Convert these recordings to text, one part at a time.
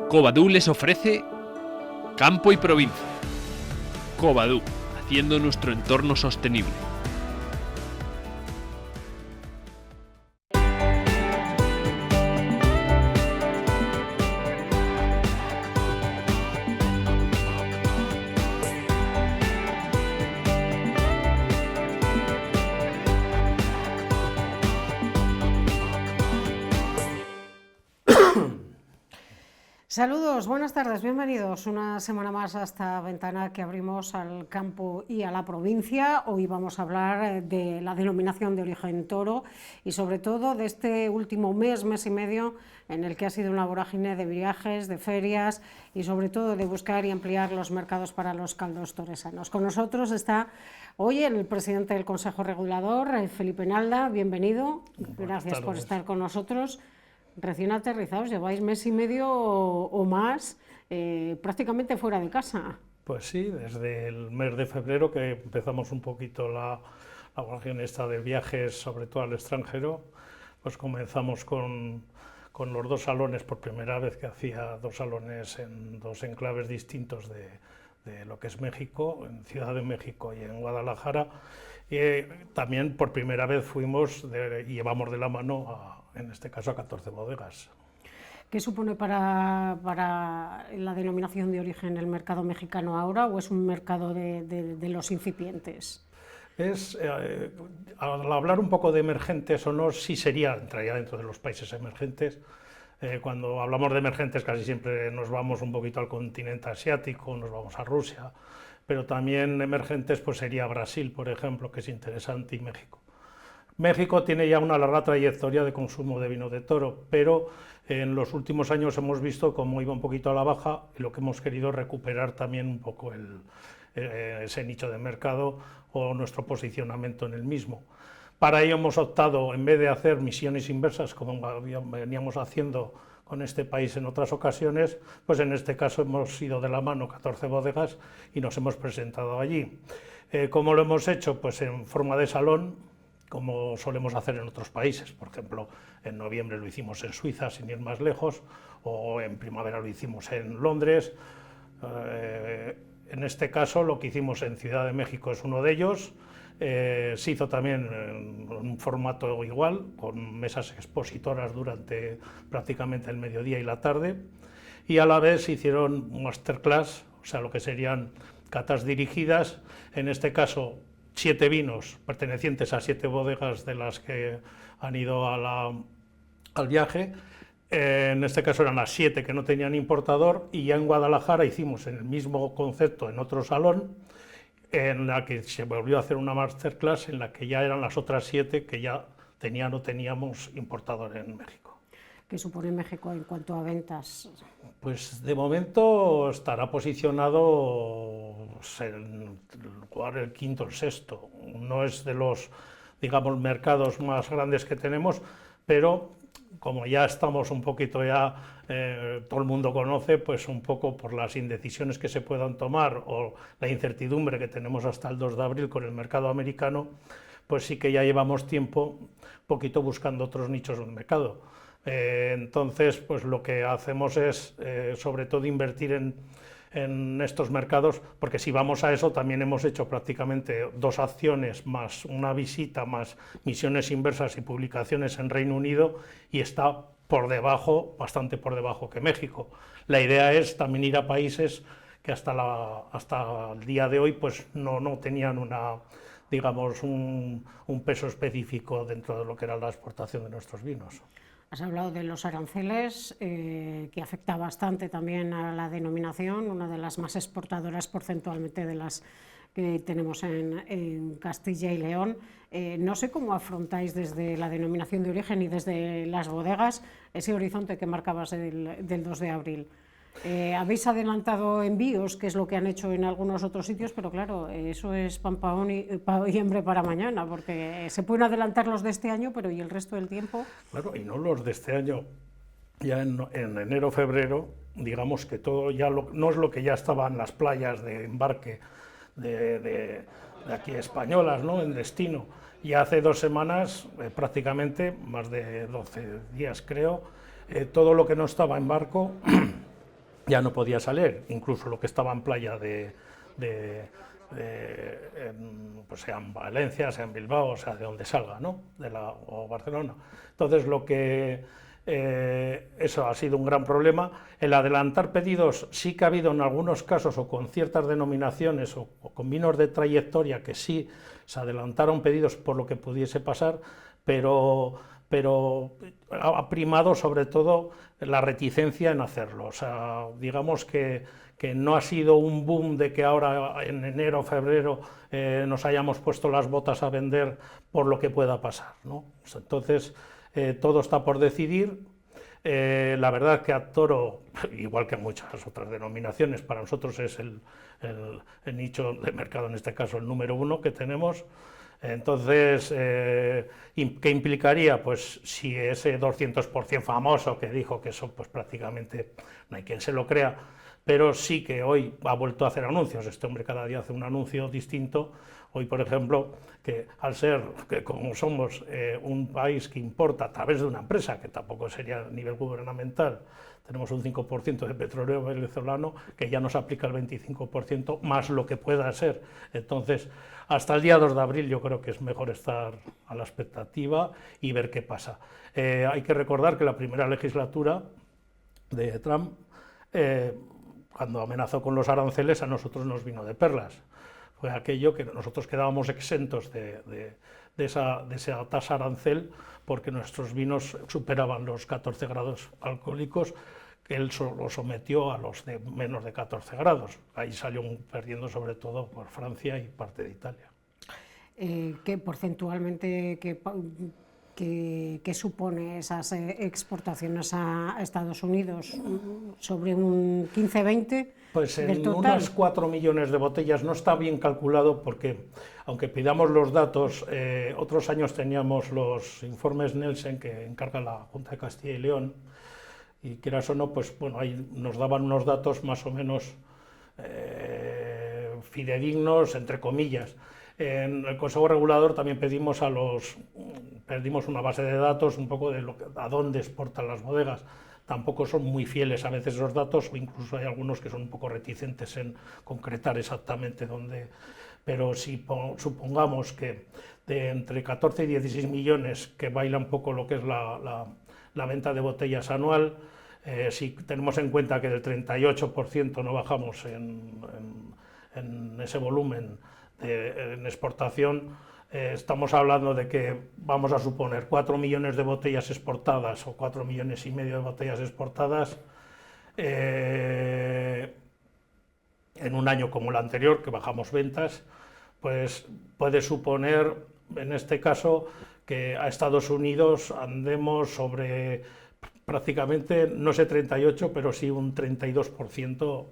Covadú les ofrece Campo y Provincia. Covadú, haciendo nuestro entorno sostenible. Saludos, buenas tardes, bienvenidos una semana más a esta ventana que abrimos al campo y a la provincia. Hoy vamos a hablar de la denominación de origen toro y sobre todo de este último mes y medio en el que ha sido una vorágine de viajes, de ferias y sobre todo de buscar y ampliar los mercados para los caldos toresanos. Con nosotros está hoy el presidente del Consejo Regulador, Felipe Nalda, bienvenido, gracias por estar con nosotros. Recién aterrizados, lleváis mes y medio o más prácticamente fuera de casa. Pues sí, desde el mes de febrero que empezamos un poquito la vorágine esta de viajes, sobre todo al extranjero, pues comenzamos con los dos salones, por primera vez que hacía dos salones en dos enclaves distintos de lo que es México, en Ciudad de México y en Guadalajara. Y también por primera vez fuimos y llevamos de la mano en este caso a 14 bodegas. ¿Qué supone para la denominación de origen el mercado mexicano ahora o es un mercado de los incipientes? Al hablar un poco de emergentes o no, sí entraría dentro de los países emergentes. Cuando hablamos de emergentes casi siempre nos vamos un poquito al continente asiático, nos vamos a Rusia, pero también emergentes pues sería Brasil, por ejemplo, que es interesante, y México. México tiene ya una larga trayectoria de consumo de vino de toro, pero en los últimos años hemos visto cómo iba un poquito a la baja y lo que hemos querido recuperar también un poco ese nicho de mercado o nuestro posicionamiento en el mismo. Para ello hemos optado, en vez de hacer misiones inversas como veníamos haciendo con este país en otras ocasiones, pues en este caso hemos ido de la mano 14 bodegas y nos hemos presentado allí. ¿Cómo lo hemos hecho? Pues en forma de salón, como solemos hacer en otros países. Por ejemplo, en noviembre lo hicimos en Suiza, sin ir más lejos, o en primavera lo hicimos en Londres. En este caso, lo que hicimos en Ciudad de México es uno de ellos. Se hizo también en un formato igual, con mesas expositoras durante prácticamente el mediodía y la tarde, y a la vez se hicieron masterclass, o sea, lo que serían catas dirigidas, en este caso 7 vinos pertenecientes a 7 bodegas de las que han ido al viaje. En este caso eran las 7 que no tenían importador, y ya en Guadalajara hicimos en el mismo concepto en otro salón, en la que se volvió a hacer una masterclass en la que ya eran las otras 7 que ya tenían o teníamos importador en México. ¿Qué supone México en cuanto a ventas? Pues de momento estará posicionado en el quinto o el sexto. No es de los, digamos, mercados más grandes que tenemos, pero como ya estamos un poquito todo el mundo conoce, pues un poco por las indecisiones que se puedan tomar o la incertidumbre que tenemos hasta el 2 de abril con el mercado americano, pues sí que ya llevamos tiempo un poquito buscando otros nichos del mercado. Entonces, pues lo que hacemos es sobre todo invertir en estos mercados, porque si vamos a eso también hemos hecho prácticamente 2 acciones más una visita más misiones inversas y publicaciones en Reino Unido, y está por debajo, bastante por debajo que México. La idea es también ir a países que hasta el día de hoy pues no tenían digamos un peso específico dentro de lo que era la exportación de nuestros vinos. Has hablado de los aranceles, que afecta bastante también a la denominación, una de las más exportadoras porcentualmente de las que tenemos en Castilla y León. No sé cómo afrontáis desde la denominación de origen y desde las bodegas ese horizonte que marcabas del 2 de abril. Habéis adelantado envíos, que es lo que han hecho en algunos otros sitios, pero claro, eso es pan para hoy y hambre para mañana, porque se pueden adelantar los de este año, pero ¿y el resto del tiempo? Claro, y no los de este año. Ya en enero, febrero, digamos que todo ya no es lo que ya estaba en las playas de embarque de aquí españolas, ¿no?, en destino. Y hace 2 semanas, prácticamente, más de 12 días creo, todo lo que no estaba en barco ya no podía salir, incluso lo que estaba en playa pues sea en Valencia, sea en Bilbao, o sea de donde salga, ¿no? O Barcelona. Entonces eso ha sido un gran problema. El adelantar pedidos sí que ha habido en algunos casos, o con ciertas denominaciones o con vinos de trayectoria, que sí se adelantaron pedidos por lo que pudiese pasar, pero ha primado sobre todo la reticencia en hacerlo. O sea, digamos que no ha sido un boom de que ahora en enero o febrero nos hayamos puesto las botas a vender por lo que pueda pasar, ¿no? Entonces, todo está por decidir. La verdad que a Toro, igual que a muchas otras denominaciones, para nosotros es el nicho de mercado, en este caso el número 1 que tenemos. Entonces, ¿qué implicaría? Pues si ese 200% famoso que dijo, que eso pues prácticamente no hay quien se lo crea, pero sí que hoy ha vuelto a hacer anuncios. Este hombre cada día hace un anuncio distinto. Hoy, por ejemplo, que al ser, que como somos un país que importa a través de una empresa, que tampoco sería a nivel gubernamental, tenemos un 5% de petróleo venezolano, que ya nos aplica el 25% más lo que pueda ser. Entonces, hasta el día 2 de abril yo creo que es mejor estar a la expectativa y ver qué pasa. Hay que recordar que la primera legislatura de Trump, cuando amenazó con los aranceles, a nosotros nos vino de perlas. Fue aquello que nosotros quedábamos exentos de esa tasa arancel, porque nuestros vinos superaban los 14 grados alcohólicos, que él lo sometió a los de menos de 14 grados. Ahí salió perdiendo sobre todo por Francia y parte de Italia. ¿Qué porcentualmente, qué supone esas exportaciones a Estados Unidos? ¿Sobre un 15-20%? Pues en del total. unas 4 millones de botellas. No está bien calculado porque, aunque pidamos los datos, otros años teníamos los informes Nielsen que encarga la Junta de Castilla y León, y quieras o no, pues bueno, ahí nos daban unos datos más o menos fidedignos, entre comillas. En el Consejo Regulador también pedimos una base de datos un poco de a dónde exportan las bodegas. Tampoco son muy fieles a veces los datos, o incluso hay algunos que son un poco reticentes en concretar exactamente dónde. Pero si supongamos que de entre 14 y 16 millones, que baila un poco lo que es la venta de botellas anual, si tenemos en cuenta que del 38% no bajamos en ese volumen en exportación, estamos hablando de que vamos a suponer 4 millones de botellas exportadas o 4,5 millones de botellas exportadas en un año como el anterior, que bajamos ventas, pues puede suponer, en este caso, que a Estados Unidos andemos sobre prácticamente, no sé 38, pero sí un 32%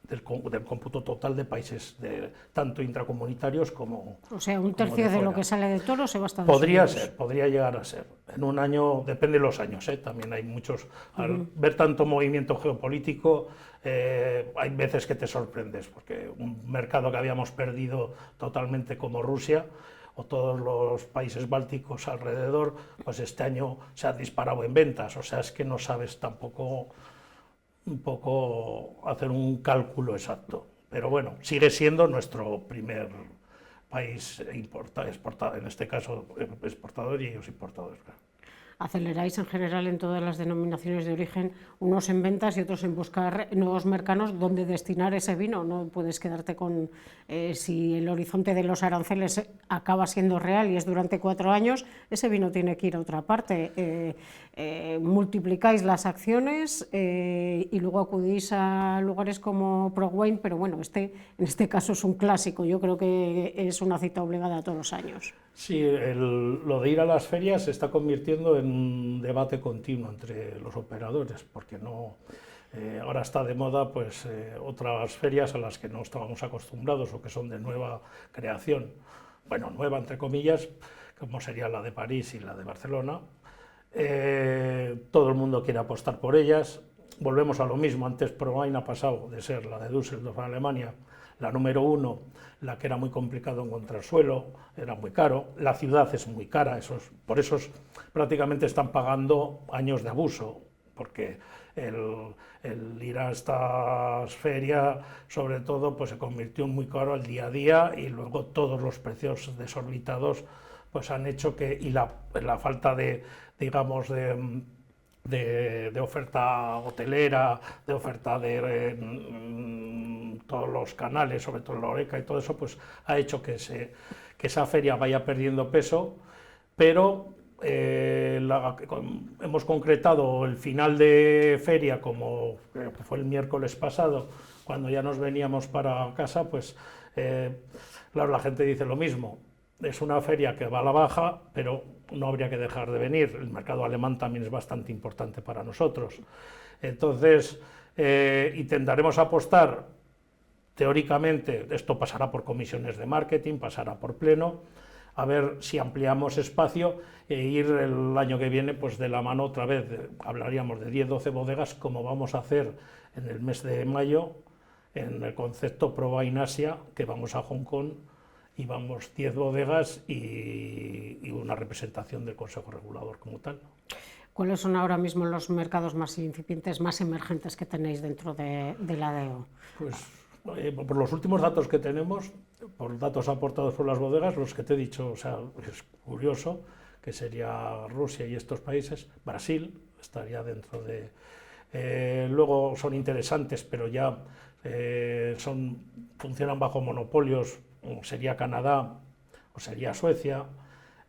del cómputo total de países, tanto intracomunitarios como. O sea, un tercio de lo que sale de Toro se va a Estados Unidos. Podría ser, podría llegar a ser. En un año, depende de los años, también hay muchos. Al ver tanto movimiento geopolítico, hay veces que te sorprendes, porque un mercado que habíamos perdido totalmente como Rusia, o todos los países bálticos alrededor, pues este año se ha disparado en ventas. O sea, es que no sabes tampoco un poco hacer un cálculo exacto, pero bueno, sigue siendo nuestro primer país exportador, en este caso exportador, y ellos importadores. Aceleráis en general en todas las denominaciones de origen, unos en ventas y otros en buscar nuevos mercados donde destinar ese vino. No puedes quedarte con, si el horizonte de los aranceles acaba siendo real y es durante 4 años, ese vino tiene que ir a otra parte. Multiplicáis las acciones y luego acudís a lugares como ProWein, pero bueno, en este caso es un clásico, yo creo que es una cita obligada todos los años. Sí, lo de ir a las ferias se está convirtiendo en un debate continuo entre los operadores, porque no, ahora está de moda pues, otras ferias a las que no estábamos acostumbrados o que son de nueva creación, bueno, nueva entre comillas, como sería la de París y la de Barcelona. Todo el mundo quiere apostar por ellas. Volvemos a lo mismo, antes ProWein ha pasado de ser la de Düsseldorf en Alemania, la número 1, la que era muy complicado encontrar suelo, era muy caro, la ciudad es muy cara, por eso prácticamente están pagando años de abuso, porque el ir a estas ferias, sobre todo, pues se convirtió en muy caro al día a día, y luego todos los precios desorbitados pues han hecho que, y la falta de, digamos, de oferta hotelera, de oferta de todos los canales, sobre todo la Horeca y todo eso, pues ha hecho que esa feria vaya perdiendo peso, pero hemos concretado el final de feria, como fue el miércoles pasado, cuando ya nos veníamos para casa, pues claro, la gente dice lo mismo. Es una feria que va a la baja, pero no habría que dejar de venir. El mercado alemán también es bastante importante para nosotros. Entonces, intentaremos apostar, teóricamente, esto pasará por comisiones de marketing, pasará por pleno, a ver si ampliamos espacio e ir el año que viene pues de la mano otra vez. Hablaríamos de 10-12 bodegas, como vamos a hacer en el mes de mayo, en el concepto Pro Wine Asia, que vamos a Hong Kong, y vamos 10 bodegas y una representación del Consejo Regulador como tal. ¿Cuáles son ahora mismo los mercados más incipientes, más emergentes que tenéis dentro de la DEO? Pues por los últimos datos que tenemos, por datos aportados por las bodegas, los que te he dicho, o sea, es curioso, que sería Rusia y estos países. Brasil estaría dentro de... luego son interesantes, pero ya funcionan bajo monopolios, sería Canadá o sería Suecia,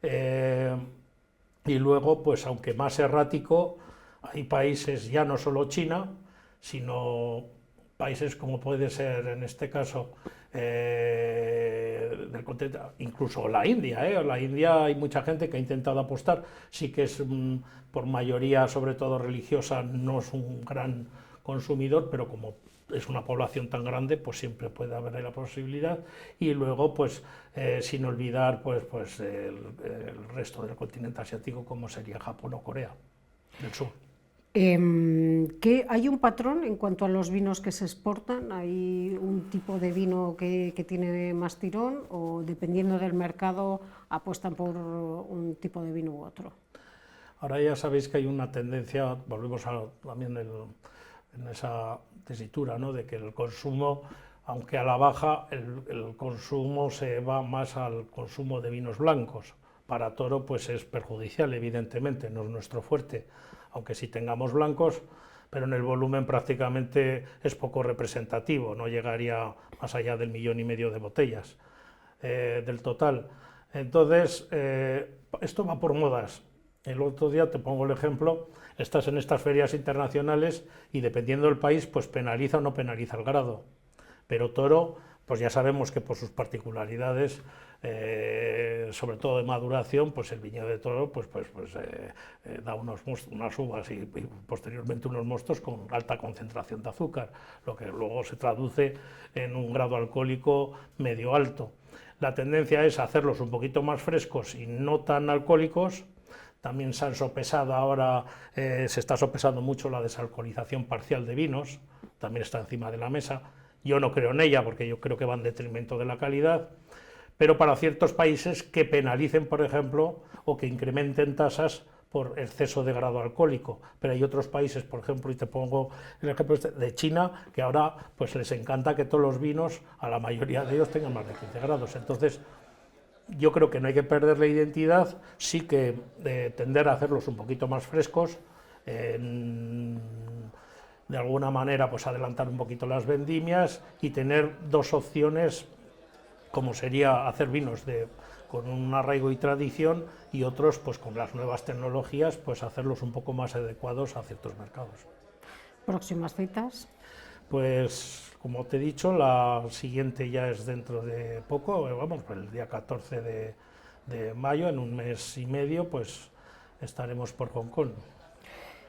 y luego, pues aunque más errático, hay países, ya no solo China, sino países como puede ser en este caso del continente, incluso la India. La India hay mucha gente que ha intentado apostar, sí que es por mayoría, sobre todo religiosa, no es un gran consumidor, pero como es una población tan grande, pues siempre puede haber ahí la posibilidad. Y luego, pues sin olvidar pues el resto del continente asiático, como sería Japón o Corea del Sur. ¿Hay un patrón en cuanto a los vinos que se exportan? ¿Hay un tipo de vino que tiene más tirón, o dependiendo del mercado apuestan por un tipo de vino u otro? Ahora ya sabéis que hay una tendencia, volvemos también en esa tesitura, ¿no?, de que el consumo, aunque a la baja, el consumo se va más al consumo de vinos blancos. Para Toro pues es perjudicial, evidentemente, no es nuestro fuerte, aunque sí tengamos blancos, pero en el volumen prácticamente es poco representativo, no llegaría más allá del 1,5 millones de botellas del total. Entonces, esto va por modas. El otro día, te pongo el ejemplo, estás en estas ferias internacionales y dependiendo del país, pues penaliza o no penaliza el grado. Pero Toro, pues ya sabemos que por sus particularidades, sobre todo de maduración, pues el viñedo de Toro pues da unas uvas y posteriormente unos mostos con alta concentración de azúcar, lo que luego se traduce en un grado alcohólico medio alto. La tendencia es hacerlos un poquito más frescos y no tan alcohólicos. También se han sopesado ahora, se está sopesando mucho la desalcoholización parcial de vinos, también está encima de la mesa. Yo no creo en ella porque yo creo que va en detrimento de la calidad, pero para ciertos países que penalicen, por ejemplo, o que incrementen tasas por exceso de grado alcohólico. Pero hay otros países, por ejemplo, y te pongo el ejemplo de China, que ahora pues les encanta que todos los vinos, a la mayoría de ellos, tengan más de 15 grados. Entonces, yo creo que no hay que perder la identidad, sí que tender a hacerlos un poquito más frescos, de alguna manera pues adelantar un poquito las vendimias y tener dos opciones, como sería hacer vinos con un arraigo y tradición, y otros pues con las nuevas tecnologías pues hacerlos un poco más adecuados a ciertos mercados. ¿Próximas citas? Pues como te he dicho, la siguiente ya es dentro de poco, vamos, el día 14 de mayo, en un mes y medio, pues estaremos por Hong Kong.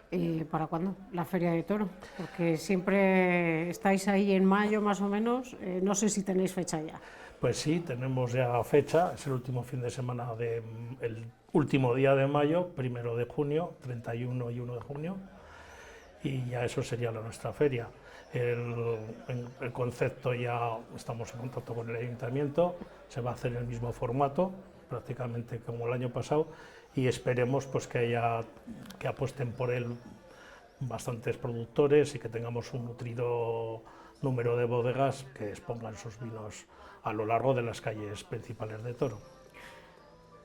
¿Y para cuándo la Feria de Toro? Porque siempre estáis ahí en mayo más o menos, no sé si tenéis fecha ya. Pues sí, tenemos ya fecha, es el último fin de semana, el último día de mayo, 1 de junio, 31 y 1 de junio, y ya eso sería nuestra feria. El concepto, ya estamos en contacto con el ayuntamiento, se va a hacer en el mismo formato, prácticamente como el año pasado, y esperemos pues que apuesten por él bastantes productores y que tengamos un nutrido número de bodegas que expongan sus vinos a lo largo de las calles principales de Toro.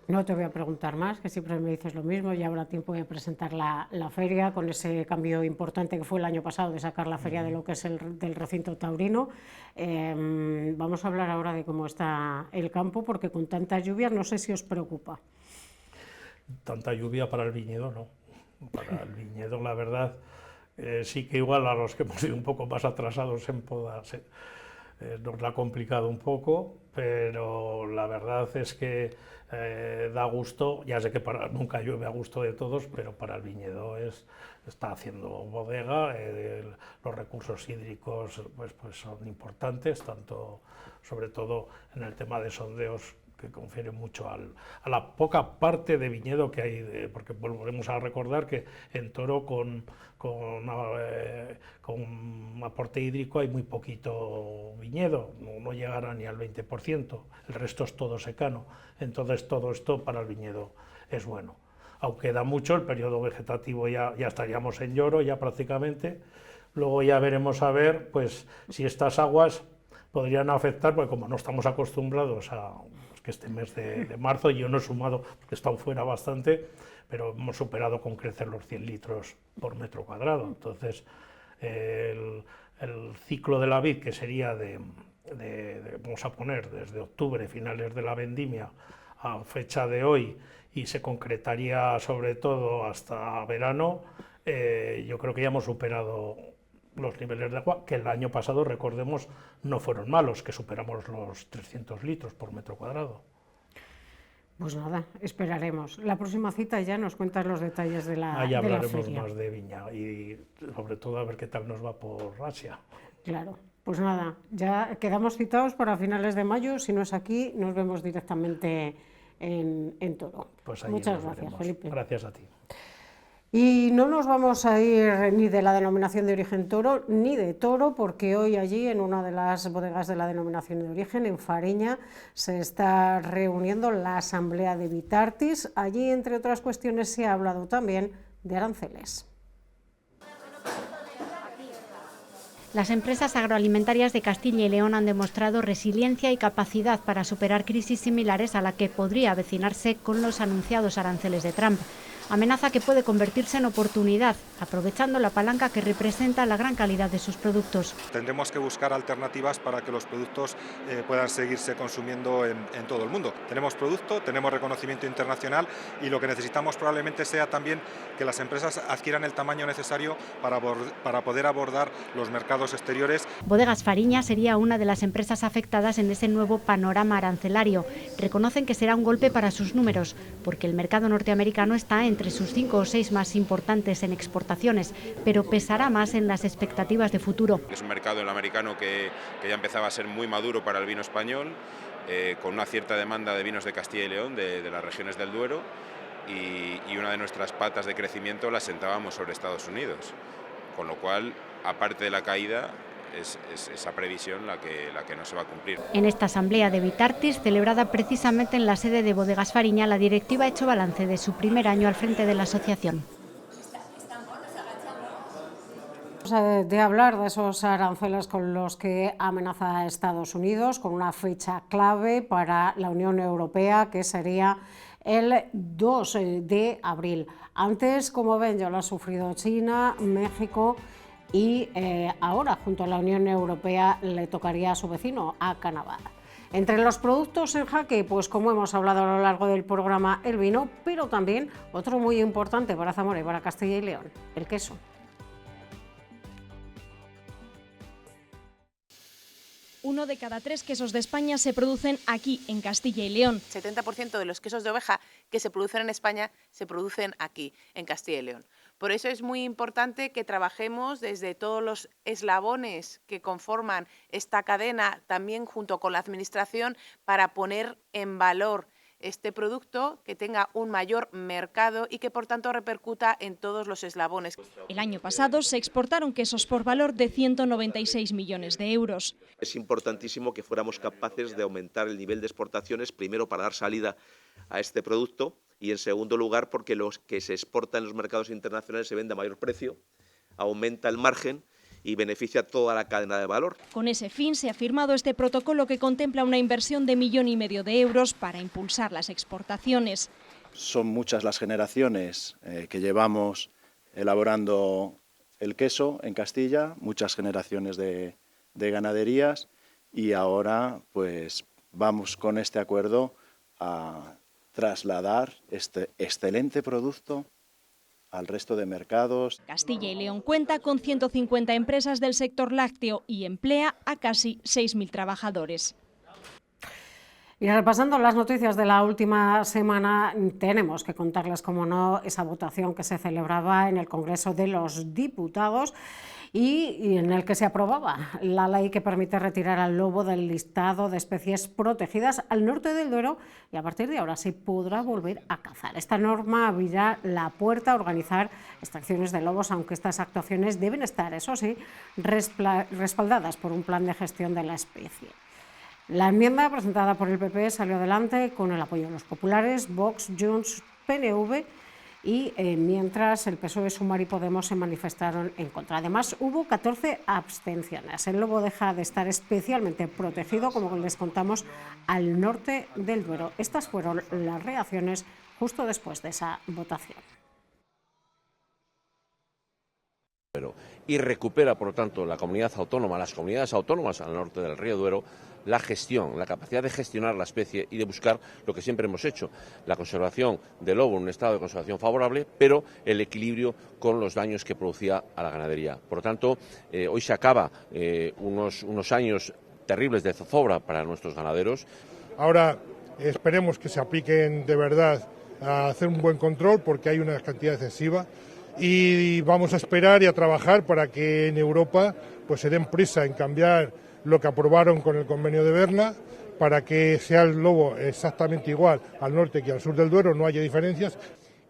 No te voy a preguntar más, que siempre me dices lo mismo, ya habrá tiempo de presentar la feria, con ese cambio importante que fue el año pasado de sacar la feria de lo que es del recinto taurino. Vamos a hablar ahora de cómo está el campo, porque con tantas lluvias no sé si os preocupa. Tanta lluvia para el viñedo, no. Para el viñedo, la verdad, sí que igual a los que hemos sido un poco más atrasados en podas, nos la ha complicado un poco, pero la verdad es que da gusto. Ya sé que nunca llueve a gusto de todos, pero para el viñedo está haciendo bodega, los recursos hídricos pues son importantes, tanto sobre todo en el tema de sondeos, que confiere mucho a la poca parte de viñedo que hay, porque volvemos a recordar que en Toro con aporte hídrico hay muy poquito viñedo, no llegará ni al 20%, el resto es todo secano, entonces todo esto para el viñedo es bueno. Aunque da mucho, el periodo vegetativo ya estaríamos en lloro ya prácticamente, luego ya veremos a ver pues si estas aguas podrían afectar, porque como no estamos acostumbrados a que este mes de marzo, yo no he sumado porque he estado fuera bastante, pero hemos superado con crecer los 100 litros por metro cuadrado. Entonces, el ciclo de la vid, que sería vamos a poner, desde octubre, finales de la vendimia, a fecha de hoy, y se concretaría sobre todo hasta verano, yo creo que ya hemos superado los niveles de agua, que el año pasado, recordemos, no fueron malos, que superamos los 300 litros por metro cuadrado. Pues nada, esperaremos. La próxima cita ya nos cuentas los detalles de la feria. Ahí hablaremos más de viña y sobre todo a ver qué tal nos va por Asia. Claro, pues nada, ya quedamos citados para finales de mayo. Si no es aquí, nos vemos directamente en Toro. Pues muchas gracias, Felipe. Gracias a ti. Y no nos vamos a ir ni de la denominación de origen Toro ni de Toro, porque hoy allí en una de las bodegas de la denominación de origen, en Fariña, se está reuniendo la asamblea de Vitartis. Allí, entre otras cuestiones, se ha hablado también de aranceles. Las empresas agroalimentarias de Castilla y León han demostrado resiliencia y capacidad para superar crisis similares a la que podría avecinarse con los anunciados aranceles de Trump. Amenaza que puede convertirse en oportunidad, aprovechando la palanca que representa la gran calidad de sus productos. Tendremos que buscar alternativas para que los productos puedan seguirse consumiendo en todo el mundo. Tenemos producto, tenemos reconocimiento internacional y lo que necesitamos probablemente sea también que las empresas adquieran el tamaño necesario para poder abordar los mercados exteriores. Bodegas Fariña sería una de las empresas afectadas en ese nuevo panorama arancelario. Reconocen que será un golpe para sus números, porque el mercado norteamericano está entre sus 5 o 6 más importantes en exportaciones, pero pesará más en las expectativas de futuro. Es un mercado el americano que ya empezaba a ser muy maduro para el vino español, con una cierta demanda de vinos de Castilla y León, de las regiones del Duero, y una de nuestras patas de crecimiento la sentábamos sobre Estados Unidos, con lo cual, aparte de la caída, es esa previsión la que no se va a cumplir. En esta asamblea de Vitartis, celebrada precisamente en la sede de Bodegas Fariña, la directiva ha hecho balance de su primer año al frente de la asociación. De hablar de esos aranceles con los que amenaza Estados Unidos, con una fecha clave para la Unión Europea, que sería el 2 de abril. Antes, como ven, ya lo ha sufrido China, México, y ahora, junto a la Unión Europea, le tocaría a su vecino, a Canadá. Entre los productos en jaque, pues como hemos hablado a lo largo del programa, el vino, pero también otro muy importante para Zamora y para Castilla y León, el queso. Uno de cada 3 quesos de España se producen aquí, en Castilla y León. 70% de los quesos de oveja que se producen en España se producen aquí, en Castilla y León. Por eso es muy importante que trabajemos desde todos los eslabones que conforman esta cadena, también junto con la Administración, para poner en valor este producto, que tenga un mayor mercado y que por tanto repercuta en todos los eslabones. El año pasado se exportaron quesos por valor de 196 millones de euros. Es importantísimo que fuéramos capaces de aumentar el nivel de exportaciones, primero para dar salida a este producto y en segundo lugar porque los que se exportan en los mercados internacionales se venden a mayor precio, aumenta el margen y beneficia a toda la cadena de valor. Con ese fin se ha firmado este protocolo que contempla una inversión de 1,5 millones de euros para impulsar las exportaciones. Son muchas las generaciones que llevamos elaborando el queso en Castilla, muchas generaciones de ganaderías, y ahora pues vamos con este acuerdo a trasladar este excelente producto al resto de mercados. Castilla y León cuenta con 150 empresas del sector lácteo y emplea a casi 6.000 trabajadores. Y repasando las noticias de la última semana, tenemos que contarles, como no, esa votación que se celebraba en el Congreso de los Diputados y en el que se aprobaba la ley que permite retirar al lobo del listado de especies protegidas al norte del Duero, y a partir de ahora se podrá volver a cazar. Esta norma abrirá la puerta a organizar extracciones de lobos, aunque estas actuaciones deben estar, eso sí, respaldadas por un plan de gestión de la especie. La enmienda presentada por el PP salió adelante con el apoyo de los populares, Vox, Junts, PNV, y mientras el PSOE, Sumar y Podemos se manifestaron en contra. Además, hubo 14 abstenciones. El lobo deja de estar especialmente protegido, como les contamos, al norte del Duero. Estas fueron las reacciones justo después de esa votación. Y recupera, por lo tanto, las comunidades autónomas al norte del río Duero, la gestión, la capacidad de gestionar la especie y de buscar lo que siempre hemos hecho, la conservación del lobo en un estado de conservación favorable, pero el equilibrio con los daños que producía a la ganadería. Por lo tanto, hoy se acaba unos años terribles de zozobra para nuestros ganaderos. Ahora esperemos que se apliquen de verdad a hacer un buen control, porque hay una cantidad excesiva, y vamos a esperar y a trabajar para que en Europa pues se den prisa en cambiar lo que aprobaron con el convenio de Berna, para que sea el lobo exactamente igual al norte que al sur del Duero, no haya diferencias.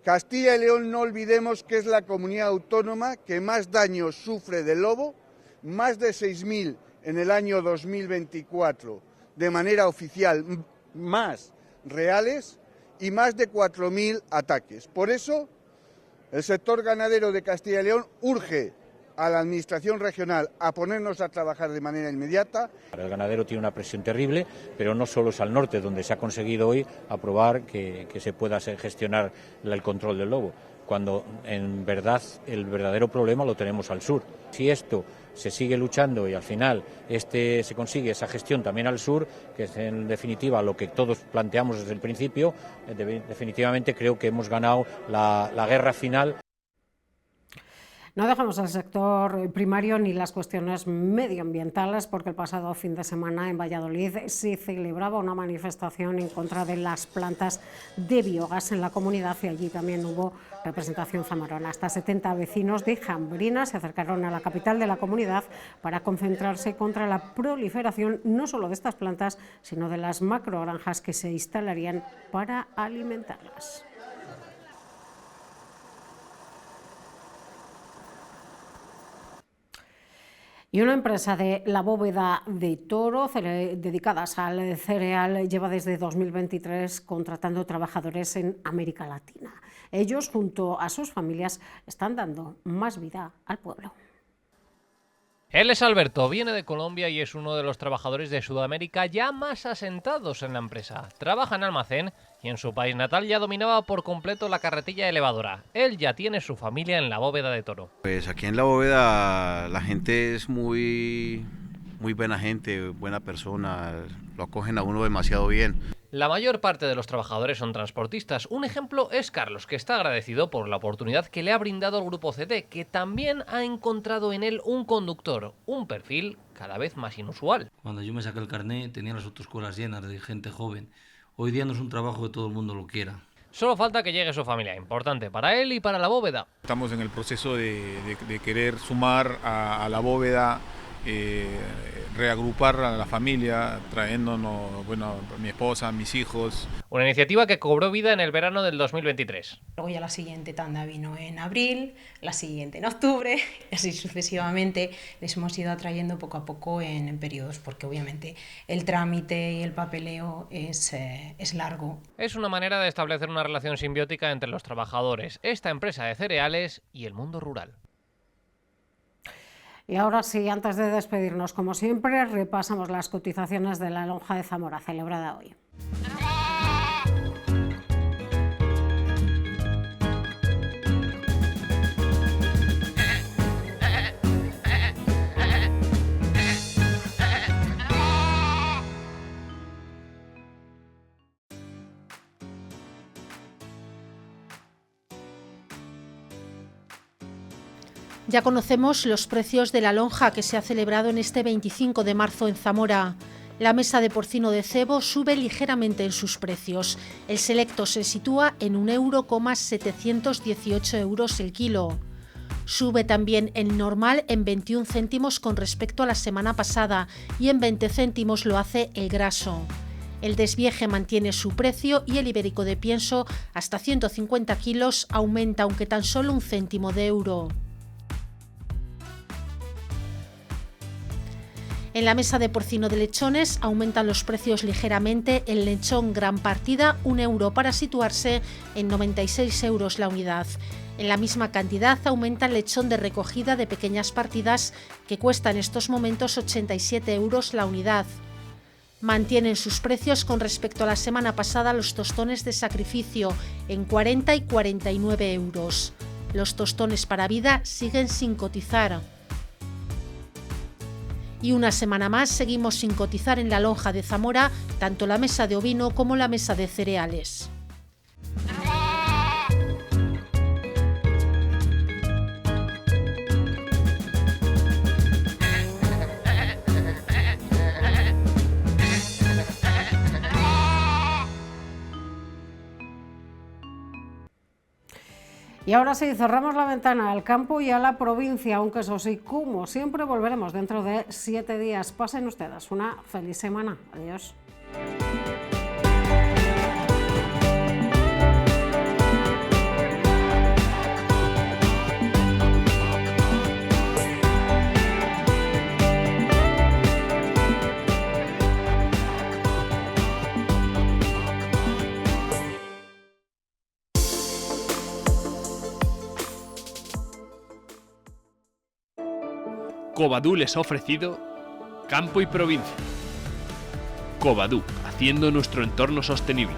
Castilla y León, no olvidemos que es la comunidad autónoma que más daños sufre del lobo, más de 6.000 en el año 2024 de manera oficial, más reales, y más de 4.000 ataques. Por eso, el sector ganadero de Castilla y León urge a la Administración regional a ponernos a trabajar de manera inmediata. El ganadero tiene una presión terrible, pero no solo es al norte, donde se ha conseguido hoy aprobar que se pueda gestionar el control del lobo, cuando en verdad el verdadero problema lo tenemos al sur. Si esto se sigue luchando y al final se consigue esa gestión también al sur, que es en definitiva lo que todos planteamos desde el principio, definitivamente creo que hemos ganado la guerra final. No dejamos el sector primario ni las cuestiones medioambientales, porque el pasado fin de semana en Valladolid se celebraba una manifestación en contra de las plantas de biogás en la comunidad, y allí también hubo representación zamarona. Hasta 70 vecinos de Jambrina se acercaron a la capital de la comunidad para concentrarse contra la proliferación no solo de estas plantas, sino de las macrogranjas que se instalarían para alimentarlas. Y una empresa de la Bóveda de Toro, dedicadas al cereal, lleva desde 2023 contratando trabajadores en América Latina. Ellos, junto a sus familias, están dando más vida al pueblo. Él es Alberto, viene de Colombia y es uno de los trabajadores de Sudamérica ya más asentados en la empresa. Trabaja en almacén y en su país natal ya dominaba por completo la carretilla elevadora. Él ya tiene su familia en la Bóveda de Toro. Pues aquí en la Bóveda la gente es muy buena gente, buena persona, lo acogen a uno demasiado bien. La mayor parte de los trabajadores son transportistas. Un ejemplo es Carlos, que está agradecido por la oportunidad que le ha brindado el Grupo CT, que también ha encontrado en él un conductor, un perfil cada vez más inusual. Cuando yo me saqué el carné tenía las autoescuelas llenas de gente joven. Hoy día no es un trabajo que todo el mundo lo quiera. Solo falta que llegue su familia, importante para él y para la Bóveda. Estamos en el proceso de querer sumar a la Bóveda, reagrupar a la familia, trayéndonos, mi esposa, mis hijos. Una iniciativa que cobró vida en el verano del 2023. Luego ya la siguiente tanda vino en abril, la siguiente en octubre, y así sucesivamente les hemos ido atrayendo poco a poco en periodos, porque obviamente el trámite y el papeleo es largo. Es una manera de establecer una relación simbiótica entre los trabajadores, esta empresa de cereales y el mundo rural. Y ahora sí, antes de despedirnos, como siempre, repasamos las cotizaciones de la lonja de Zamora celebrada hoy. Ya conocemos los precios de la lonja que se ha celebrado en este 25 de marzo en Zamora. La mesa de porcino de cebo sube ligeramente en sus precios. El selecto se sitúa en 1,718 € el kilo. Sube también el normal en 21 céntimos con respecto a la semana pasada y en 20 céntimos lo hace el graso. El desvieje mantiene su precio y el ibérico de pienso hasta 150 kilos aumenta aunque tan solo 1 céntimo de euro. En la mesa de porcino de lechones aumentan los precios ligeramente. El lechón gran partida, 1 euro para situarse en 96 € la unidad. En la misma cantidad aumenta el lechón de recogida de pequeñas partidas que cuesta en estos momentos 87 € la unidad. Mantienen sus precios con respecto a la semana pasada los tostones de sacrificio en 40 y 49 €. Los tostones para vida siguen sin cotizar. Y una semana más seguimos sin cotizar en la lonja de Zamora, tanto la mesa de ovino como la mesa de cereales. Y ahora sí, cerramos la ventana al campo y a la provincia, aunque eso sí, como siempre, volveremos dentro de 7 días. Pasen ustedes una feliz semana. Adiós. Covadú les ha ofrecido Campo y Provincia. Covadú, haciendo nuestro entorno sostenible.